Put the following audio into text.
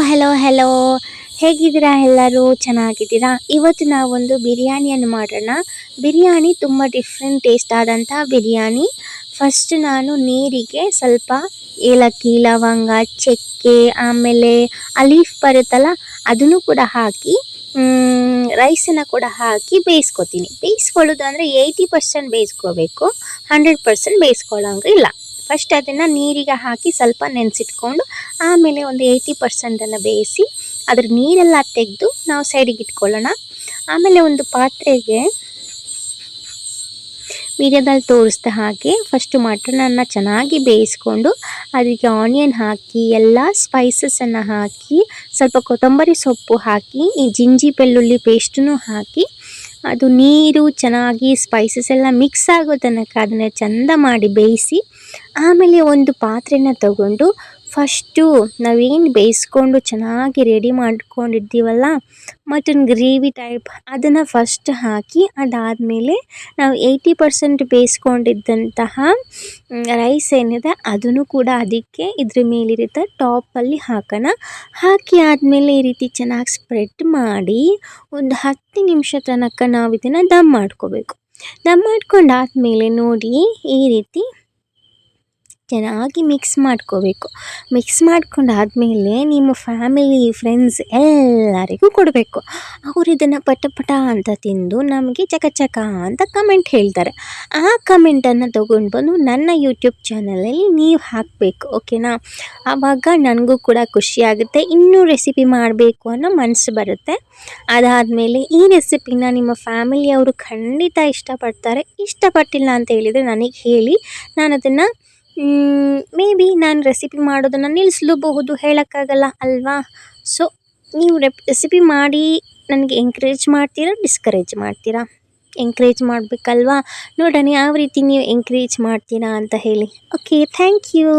Hello ಹೇಗಿದ್ದೀರಾ ಎಲ್ಲರೂ ಚೆನ್ನಾಗಿದ್ದೀರಾ? ಇವತ್ತು ನಾವೊಂದು ಬಿರಿಯಾನಿಯನ್ನು ಮಾಡೋಣ. ಬಿರಿಯಾನಿ ತುಂಬ ಡಿಫ್ರೆಂಟ್ ಟೇಸ್ಟ್ ಆದಂಥ ಬಿರಿಯಾನಿ. ಫಸ್ಟ್ ನಾನು ನೀರಿಗೆ ಸ್ವಲ್ಪ ಏಲಕ್ಕಿ, ಲವಂಗ, ಚಕ್ಕೆ, ಆಮೇಲೆ ಅಲೀಫ್ ಬರುತ್ತಲ್ಲ ಅದನ್ನು ಕೂಡ ಹಾಕಿ ರೈಸನ್ನು ಕೂಡ ಹಾಕಿ ಬೇಯಿಸ್ಕೊತೀನಿ. ಬೇಯಿಸ್ಕೊಳ್ಳೋದು ಅಂದರೆ 80% ಬೇಯಿಸ್ಕೋಬೇಕು, 100% ಬೇಯಿಸ್ಕೊಳ್ಳೋಂಗೆ ಇಲ್ಲ. ಫಸ್ಟ್ ಅದನ್ನು ನೀರಿಗೆ ಹಾಕಿ ಸ್ವಲ್ಪ ನೆನೆಸಿಟ್ಕೊಂಡು ಆಮೇಲೆ ಒಂದು 80% ಬೇಯಿಸಿ ಅದ್ರ ನೀರೆಲ್ಲ ತೆಗೆದು ನಾವು ಸೈಡಿಗೆ ಇಟ್ಕೊಳ್ಳೋಣ. ಆಮೇಲೆ ಒಂದು ಪಾತ್ರೆಗೆ ವಿಡಿಯೋದಲ್ಲಿ ತೋರಿಸ್ದ ಹಾಗೆ ಫಸ್ಟು ಮಟನನ್ನು ಚೆನ್ನಾಗಿ ಬೇಯಿಸ್ಕೊಂಡು ಅದಕ್ಕೆ ಆನಿಯನ್ ಹಾಕಿ ಎಲ್ಲ ಸ್ಪೈಸಸನ್ನು ಹಾಕಿ ಸ್ವಲ್ಪ ಕೊತ್ತಂಬರಿ ಸೊಪ್ಪು ಹಾಕಿ ಈ ಜಿಂಜಿ ಬೆಳ್ಳುಳ್ಳಿ ಪೇಸ್ಟನ್ನು ಹಾಕಿ ಅದು ನೀರು ಚೆನ್ನಾಗಿ ಸ್ಪೈಸಸ್ ಎಲ್ಲ ಮಿಕ್ಸ್ ಆಗೋ ತನಕ ಅದನ್ನು ಚೆಂದ ಮಾಡಿ ಬೇಯಿಸಿ ಆಮೇಲೆ ಒಂದು ಪಾತ್ರೆನ ತಗೊಂಡು ಫಸ್ಟು ನಾವೇನು ಬೇಯಿಸ್ಕೊಂಡು ಚೆನ್ನಾಗಿ ರೆಡಿ ಮಾಡ್ಕೊಂಡಿರ್ತೀವಲ್ಲ ಮಟನ್ ಗ್ರೇವಿ ಟೈಪ್ ಅದನ್ನು ಫಸ್ಟ್ ಹಾಕಿ ಅದಾದಮೇಲೆ ನಾವು 80% ಬೇಯಿಸ್ಕೊಂಡಿದ್ದಂತಹ ರೈಸ್ ಏನಿದೆ ಅದನ್ನು ಕೂಡ ಅದಕ್ಕೆ ಇದ್ರ ಮೇಲಿರುತ್ತೆ ಟಾಪಲ್ಲಿ ಹಾಕೋಣ. ಹಾಕಿ ಆದಮೇಲೆ ಈ ರೀತಿ ಚೆನ್ನಾಗಿ ಸ್ಪ್ರೆಡ್ ಮಾಡಿ ಒಂದು 10 ನಿಮಿಷ ತನಕ ನಾವು ಇದನ್ನು ದಮ್ ಮಾಡ್ಕೋಬೇಕು. ದಮ್ ಮಾಡ್ಕೊಂಡಾದಮೇಲೆ ನೋಡಿ ಈ ರೀತಿ ಚೆನ್ನಾಗಿ ಮಿಕ್ಸ್ ಮಾಡ್ಕೋಬೇಕು. ಮಿಕ್ಸ್ ಮಾಡ್ಕೊಂಡಾದಮೇಲೆ ನಿಮ್ಮ ಫ್ಯಾಮಿಲಿ ಫ್ರೆಂಡ್ಸ್ ಎಲ್ಲರಿಗೂ ಕೊಡಬೇಕು. ಅವರು ಇದನ್ನು ಪಟ ಪಟ ಅಂತ ತಿಂದು ನಮಗೆ ಚಕ ಚಕ ಅಂತ ಕಮೆಂಟ್ ಹೇಳ್ತಾರೆ. ಆ ಕಮೆಂಟನ್ನು ತೊಗೊಂಡು ಬಂದು ನನ್ನ ಯೂಟ್ಯೂಬ್ ಚಾನಲಲ್ಲಿ ನೀವು ಹಾಕಬೇಕು, ಓಕೆನಾ? ಆವಾಗ ನನಗೂ ಕೂಡ ಖುಷಿಯಾಗುತ್ತೆ, ಇನ್ನೂ ರೆಸಿಪಿ ಮಾಡಬೇಕು ಅನ್ನೋ ಮನಸ್ಸು ಬರುತ್ತೆ. ಅದಾದಮೇಲೆ ಈ ರೆಸಿಪಿನ ನಿಮ್ಮ ಫ್ಯಾಮಿಲಿಯವರು ಖಂಡಿತ ಇಷ್ಟಪಡ್ತಾರೆ. ಇಷ್ಟಪಟ್ಟಿಲ್ಲ ಅಂತ ಹೇಳಿದರೆ ನನಗೆ ಹೇಳಿ, ನಾನು ಅದನ್ನು ಮೇ ಬಿ ನಾನು ರೆಸಿಪಿ ಮಾಡೋದನ್ನು ನಿಲ್ಲಿಸಲೂಬಹುದು, ಹೇಳೋಕ್ಕಾಗಲ್ಲ ಅಲ್ವಾ? ಸೊ ನೀವು ರೆಸಿಪಿ ಮಾಡಿ ನನಗೆ ಎಂಕರೇಜ್ ಮಾಡ್ತೀರಾ, ಡಿಸ್ಕರೇಜ್ ಮಾಡ್ತೀರಾ? ಎಂಕರೇಜ್ ಮಾಡಬೇಕಲ್ವಾ? ನೋಡೋಣ ಯಾವ ರೀತಿ ನೀವು ಎಂಕರೇಜ್ ಮಾಡ್ತೀರಾ ಅಂತ ಹೇಳಿ. Okay, thank you.